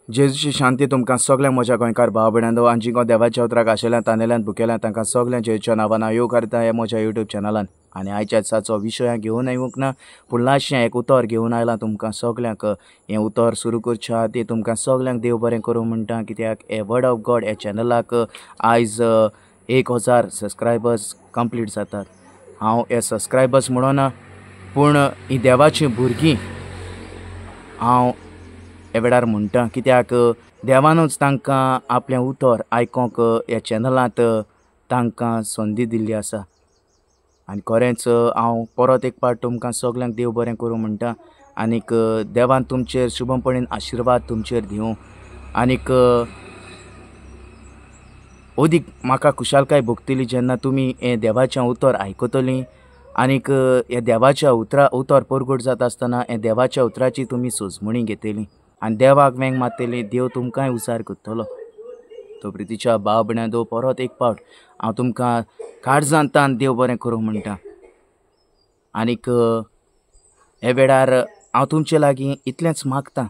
जेजूची शांती तुमकां सगळ्यांक म्हज्या गोंयकार भाव भयणांनो आनी जी कोण देवाच्या उतराक आशिल्ल्यान तानेल्यान भुकेल्यान तांकां सगळ्यांक जेजूच्या नांवान हांव करता हे म्हज्या यूट्यूब चॅनलान। आनी आयच्या दिसाचो विशय घेवन येवंक ना, पूण ल्हानशें एक उतर घेवन आयलां तुमकां सगळ्यांक। हें उतर सुरू करच्या आदीं तुमकां सगळ्यांक देव बरें करूं म्हणटा, कित्याक हे वर्ड ऑफ गॉड ह्या चॅनलाक आयज 1000 सबस्क्रायबर्स कंप्लीट जातात। हांव हे सबस्क्रायबर्स म्हणना, पूण ही देवाचीं भुरगीं हांव हे वेळार म्हणटा, कित्याक देवानूच तांकां आपलें उतर आयकोंक ह्या चॅनलांत तांकां संदी दिल्ली आसा। आनी खरेंच हांव परत एक पाट तुमकां सगळ्यांक देव बरें करूं म्हणटा, आनीक देवान तुमचेर शुभमपणीन आशिर्वाद तुमचेर दिवं, आनीक ओदीक म्हाका खुशालकाय भोगतली जेन्ना तुमी हें देवाचें उतर आयकतलीं, आनीक हे देवाच्या उतर परगट जाता आसतना हे देवाच्या उतराची तुमी सोजमणी घेतलीं आनी देवाक वेंग मारतलीं। देव तुमकांय उसार करतलो। तो प्रितीच्या भाव भयणांनो, परत एक पावट हांव तुमकां काळजांतल्यान देव बरें करूं म्हणटा। आनीक हे वेळार हांव तुमचे लागीं इतलेंच मागतां,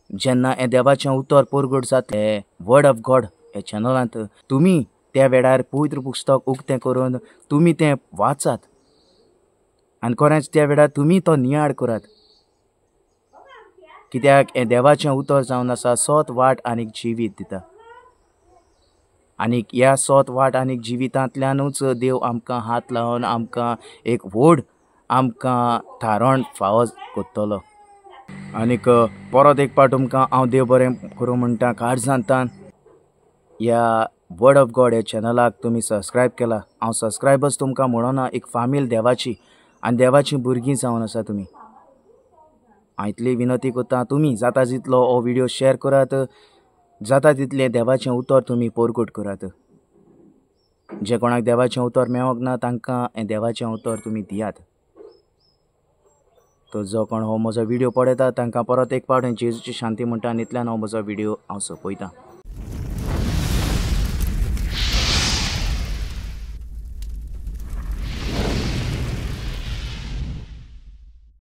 जेन्ना हें देवाचें उतर परगट जातलें वर्ड ऑफ गॉड ह्या चॅनलांत, तुमी त्या वेळार पवित्र पुस्तक उक्तें करून तुमी तें वाचात आनी खरेंच त्या वेळार तुमी तो नियाळ करात, कित्याक हें देवाचें उतर जावन आसा सोत वाट आनीक जिवीत दिता। आनीक ह्या सोत वाट आनीक जिवितांतल्यानूच देव आमकां हात लावन आमकां एक व्हड आमकां थारोन फावो करतलो। आनीक परत एक पाट तुमकां हांव देव बरें करूं म्हणटा काळजांतल्यान। ह्या वर्ड ऑफ गॉड ह्या चॅनलाक तुमी सबस्क्रायब केला। हांव सबस्क्रायबर्स तुमकां म्हणना, एक फामील देवाची आनी देवाचीं भुरगीं जावन आसा तुमी। हांव इतली विनंती करतां, तुमी जाता तितलो हो व्हिडिओ शेअर करात, जाता तितलें देवाचें उतर तुमी परगट करात। जे कोणाक देवाचें उतर मेळोंक ना तांकां हें देवाचें उतर तुमी दियात। तो जो कोण हो म्हजो व्हिडिओ पळयता तांकां परत एक पावट जेजूची शांती म्हणटा आनी इतल्यान हो म्हजो व्हिडिओ हांव सोंपयतां।